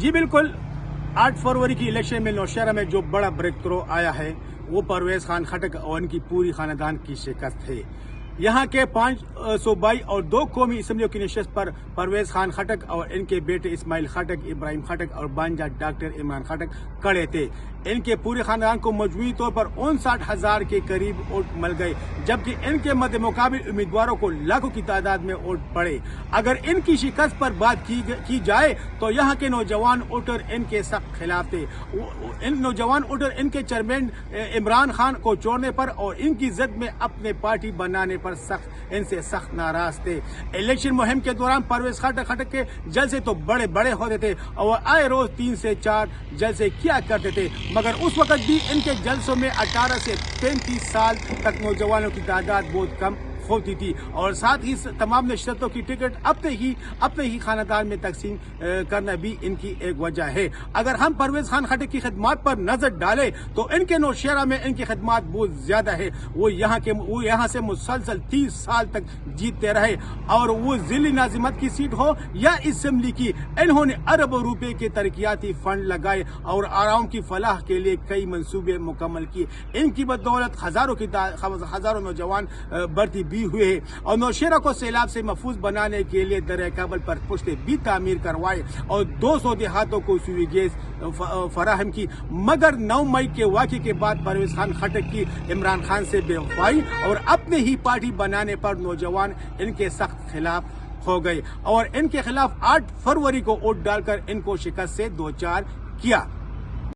جی بالکل 8 فروری کی الیکشن میں نوشہرہ میں جو بڑا بریک تھرو آیا ہے وہ پرویز خان خٹک اور ان کی پوری خاندان کی شکست ہے۔ یہاں کے 5 صوبائی اور 2 قومی اسمبلیوں کی نشست پر پرویز خان خٹک اور ان کے بیٹے اسماعیل خٹک، ابراہیم خٹک اور بانجا ڈاکٹر عمران خٹک کھڑے تھے۔ ان کے پورے خاندان کو مجموعی طور پر 59,000 کے قریب ووٹ مل گئے، جبکہ ان کے مد مقابل امیدواروں کو لاکھوں کی تعداد میں ووٹ پڑے۔ اگر ان کی شکست پر بات کی جائے تو یہاں کے نوجوان ووٹر ان کے سخت خلاف تھے۔ ان نوجوان ووٹر ان کے چیئرمین عمران خان کو چھوڑنے پر اور ان کی ضد میں اپنے پارٹی بنانے پر ان سے سخت ناراض تھے۔ الیکشن مہم کے دوران پرویز خٹک کے جلسے تو بڑے ہوتے تھے اور آئے روز 3 سے 4 جلسے کیا کرتے تھے، مگر اس وقت بھی ان کے جلسوں میں 18 سے 35 سال تک نوجوانوں کی تعداد بہت کم ہوتی تھی، اور ساتھ ہی تمام نشستوں کی ٹکٹ اپنے ہی خاندان میں تقسیم کرنا بھی ان کی ایک وجہ ہے۔ اگر ہم پرویز خان خٹک کی خدمات پر نظر ڈالیں تو ان کے نوشہرہ میں ان کی خدمات بہت زیادہ ہے۔ وہ یہاں سے مسلسل 30 سال تک جیتتے رہے، اور وہ ضلعی ناظمت کی سیٹ ہو یا اسمبلی کی، انہوں نے اربوں روپے کے ترقیاتی فنڈ لگائے اور عوام کی فلاح کے لیے کئی منصوبے مکمل کیے۔ ان کی بدولت ہزاروں نوجوان بھرتی بھی ہوئے ہیں، اور نوشہرہ کو سیلاب سے محفوظ بنانے کے لیے دریائے کابل پر پشتیں بھی تعمیر کروائے اور 200 دیہاتوں کو سوئی گیس فراہم کی۔ مگر 9 مئی کے واقعے کے بعد پرویز خان خٹک کی عمران خان سے بے وفائی اور اپنے ہی پارٹی بنانے پر نوجوان ان کے سخت خلاف ہو گئے اور ان کے خلاف 8 فروری کو ووٹ ڈال کر ان کو شکست سے دوچار کیا۔